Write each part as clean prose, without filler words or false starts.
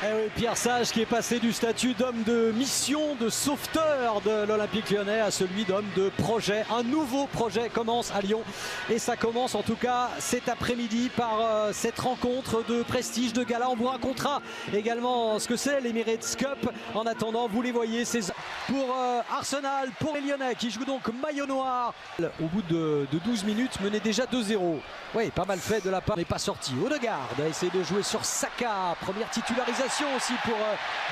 Eh oui, Pierre Sage qui est passé du statut d'homme de mission, de sauveteur de l'Olympique Lyonnais à celui d'homme de projet. Un nouveau projet commence à Lyon et ça commence en tout cas cet après-midi par cette rencontre de prestige, de gala. On vous racontera également ce que c'est l'Emirates Cup. En attendant, vous les voyez, c'est pour Arsenal, pour les Lyonnais qui jouent donc maillot noir. Au bout de 12 minutes, menait déjà 2-0. Oui, pas mal fait de la part, mais pas sorti. Odegaard a essayé de jouer sur Saka. Première titularisation aussi pour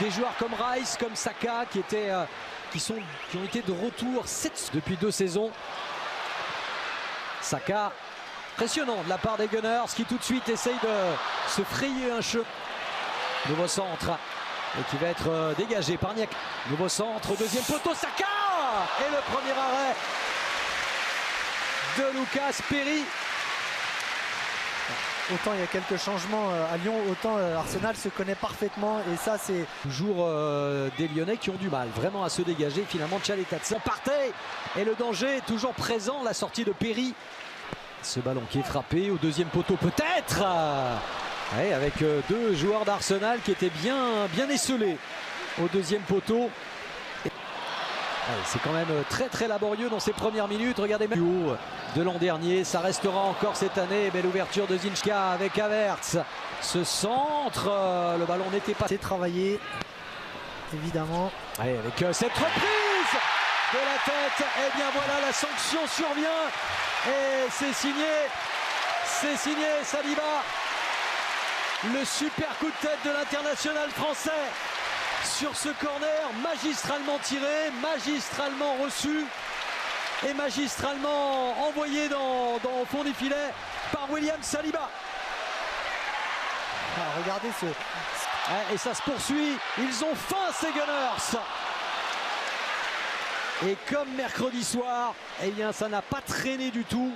des joueurs comme Rice, comme Saka qui ont été de retour depuis 2 saisons. Saka, impressionnant de la part des Gunners qui tout de suite essayent de se frayer un chemin. Nouveau centre et qui va être dégagé par Niak. Nouveau centre, deuxième poteau, Saka et le premier arrêt de Lucas Perry. Autant il y a quelques changements à Lyon, autant Arsenal se connaît parfaitement et ça c'est... Toujours des Lyonnais qui ont du mal vraiment à se dégager. Finalement Tchaletadze partait et le danger est toujours présent, la sortie de Perry. Ce ballon qui est frappé au deuxième poteau peut-être avec 2 joueurs d'Arsenal qui étaient bien esselés au deuxième poteau. C'est quand même très laborieux dans ces premières minutes. Regardez même haut de l'an dernier, ça restera encore cette année. Belle ouverture de Zinchka avec Havertz. Ce centre, le ballon n'était pas... C'est travaillé, évidemment. Allez, avec cette reprise de la tête, et bien voilà, la sanction survient. Et c'est signé Saliba. Le super coup de tête de l'international français. Sur ce corner, magistralement tiré, magistralement reçu et magistralement envoyé au fond des filets par William Saliba. Ah, regardez ce... Et ça se poursuit, ils ont faim ces Gunners. Et comme mercredi soir, eh bien ça n'a pas traîné du tout.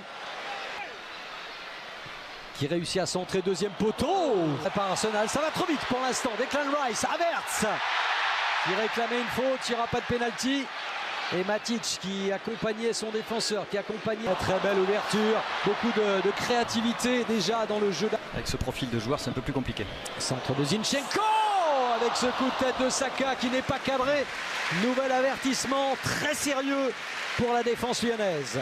Qui réussit à centrer, deuxième poteau par Arsenal. Ça va trop vite pour l'instant. Declan Rice, Havertz qui réclamait une faute, il n'y aura pas de pénalty. Et Matic qui accompagnait son défenseur, qui accompagnait. Très belle ouverture, beaucoup de créativité déjà dans le jeu. Avec ce profil de joueur, c'est un peu plus compliqué. Centre de Zinchenko avec ce coup de tête de Saka qui n'est pas cadré. Nouvel avertissement très sérieux pour la défense lyonnaise.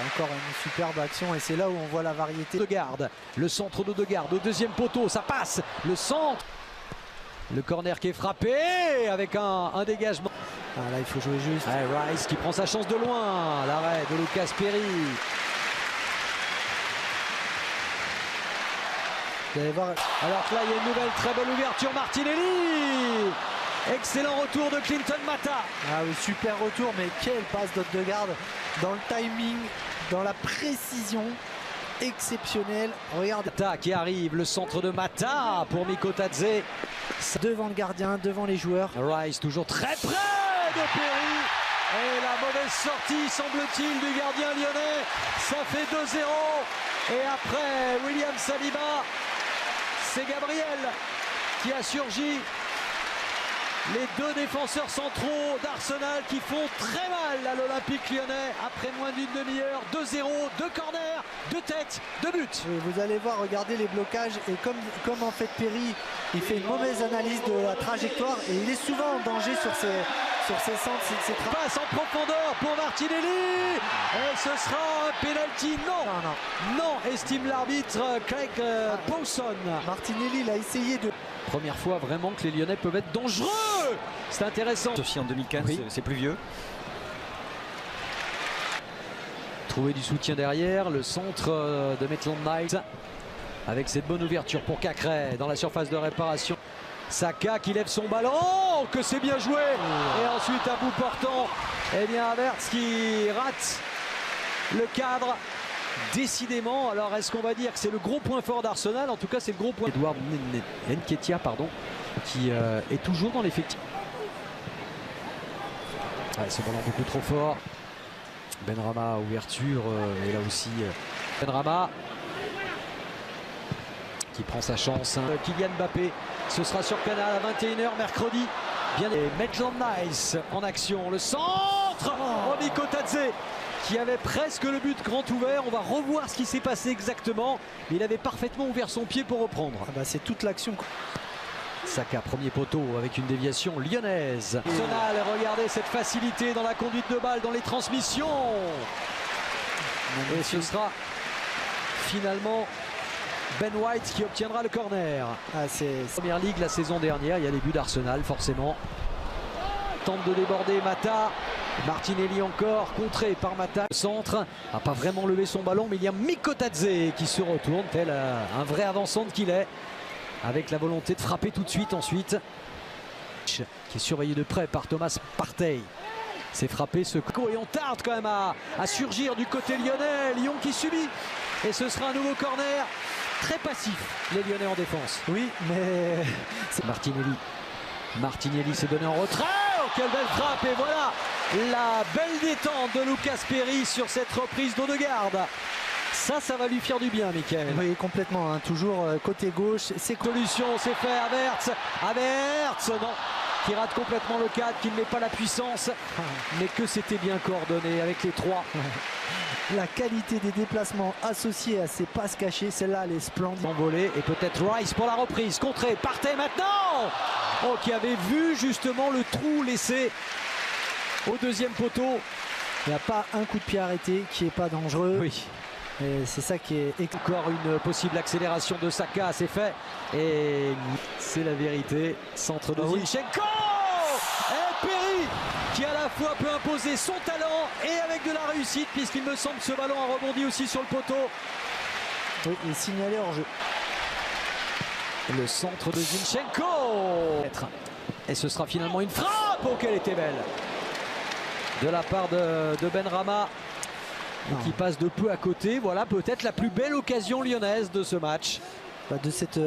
Encore une superbe action et c'est là où on voit la variété. Odegaard, le centre d'Odegaard au deuxième poteau, ça passe. Le centre, le corner qui est frappé avec un dégagement. Ah, là il faut jouer juste. Rice qui prend sa chance de loin. L'arrêt de Lucas Perry. Vous allez voir. Alors que là il y a une nouvelle très belle ouverture, Martinelli. Excellent retour de Clinton Mata. Ah oui, super retour, mais quelle passe d'Odegaard dans le timing, dans la précision exceptionnelle. Regarde. Mata qui arrive, le centre de Mata pour Mikotadze. Devant le gardien, devant les joueurs. Rice toujours très près de Perry. Et la mauvaise sortie, semble-t-il, du gardien lyonnais. Ça fait 2-0. Et après William Saliba, c'est Gabriel qui a surgi. Les 2 défenseurs centraux d'Arsenal qui font très mal à l'Olympique Lyonnais après moins d'une demi-heure. 2-0, 2 corners, 2 têtes, 2 buts. Et vous allez voir, regardez les blocages et comme en fait Perry, il fait une mauvaise analyse de la trajectoire et il est souvent en danger sur ses centres. Passe en profondeur pour Martinelli et ce sera un penalty. Non, estime l'arbitre Craig Pawson. Martinelli il a essayé de... Première fois vraiment que les Lyonnais peuvent être dangereux. C'est intéressant. Aussi en 2015, oui. C'est plus vieux. Trouver du soutien derrière, le centre de Maitland Niles avec cette bonne ouverture pour Cacré dans la surface de réparation. Saka qui lève son ballon, que c'est bien joué. Et ensuite à bout portant, eh bien Havertz qui rate le cadre. Décidément, alors est-ce qu'on va dire que c'est le gros point fort d'Arsenal? En tout cas c'est le gros point. Edouard Nketiah qui est toujours dans l'effectif. Ce ballon beaucoup trop fort. Benrahma, ouverture, et là aussi Benrahma qui prend sa chance. Kylian Mbappé, ce sera sur Canal à 21h mercredi. Bien, et Maitland Niles en action, le centre, Mikotadze qui avait presque le but grand ouvert. On va revoir ce qui s'est passé exactement. Il avait parfaitement ouvert son pied pour reprendre. C'est toute l'action. Saka, premier poteau avec une déviation lyonnaise. Arsenal, regardez cette facilité dans la conduite de balle, dans les transmissions. Et ce sera finalement Ben White qui obtiendra le corner. Première Ligue la saison dernière, il y a les buts d'Arsenal forcément. Tente de déborder Mata. Martinelli encore, contré par Mata. Le centre n'a pas vraiment levé son ballon, mais il y a Mikotadze qui se retourne, tel un vrai avançant qu'il est, avec la volonté de frapper tout de suite ensuite. Qui est surveillé de près par Thomas Partey. C'est frappé ce coup et on tarde quand même à surgir du côté lyonnais. Lyon qui subit. Et ce sera un nouveau corner. Très passif, les Lyonnais en défense. Oui, mais c'est Martinelli. Martinelli s'est donné en retrait. Oh, quelle belle frappe. Et voilà la belle détente de Lucas Perry sur cette reprise d'Odegaard. Ça va lui faire du bien, Mickaël. Oui, complètement. Hein. Toujours côté gauche. C'est solution, c'est fait. Havertz, non. Qui rate complètement le cadre, qui ne met pas la puissance. Mais que c'était bien coordonné avec les trois. La qualité des déplacements associés à ces passes cachées, celle-là, elle est splendide. Envolé et peut-être Rice pour la reprise. Contré, Partey maintenant. Oh, qui avait vu justement le trou laissé au deuxième poteau. Il n'y a pas un coup de pied arrêté qui n'est pas dangereux. Oui. Et c'est ça qui est... Encore une possible accélération de Saka, c'est fait. Et c'est la vérité. Centre de Zinchenko. Et Perry qui à la fois peut imposer son talent et avec de la réussite, puisqu'il me semble que ce ballon a rebondi aussi sur le poteau. Oui, il est signalé hors jeu. Le centre de Zinchenko. Et ce sera finalement une frappe. Oh, qu'elle était belle. De la part de Benrahma. Qui passe de peu à côté. Voilà peut-être la plus belle occasion lyonnaise de ce match. De cette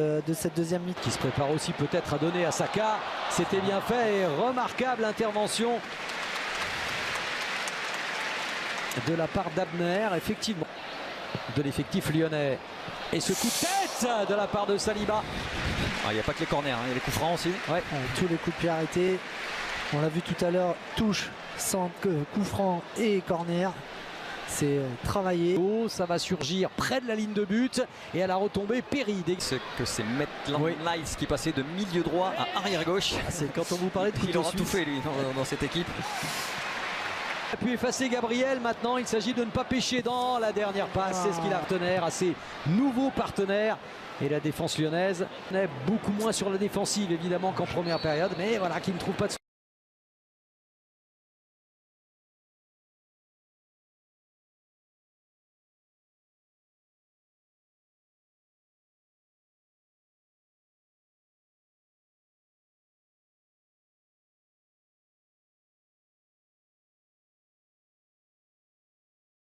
deuxième mi-temps. Qui se prépare aussi peut-être à donner à Saka. C'était bien fait et remarquable intervention de la part d'Abner, effectivement, de l'effectif lyonnais. Et ce coup de tête de la part de Saliba. Il n'y a pas que les corners, il y a les coups francs aussi. Ouais. Tous les coups de pied arrêtés. On l'a vu tout à l'heure, touche, centre, coup franc et corner. C'est travaillé. Oh, ça va surgir près de la ligne de but et à la retombée Perry. Ce que c'est Maitland Niles qui passait de milieu droit à arrière gauche. C'est quand on vous parlait de il aura tout fait lui dans cette équipe. A pu effacer Gabriel. Maintenant il s'agit de ne pas pêcher dans la dernière passe. C'est ce qu'il a retenu à ses nouveaux partenaires. Et la défense lyonnaise est beaucoup moins sur la défensive évidemment qu'en première période. Mais voilà, qui ne trouve pas de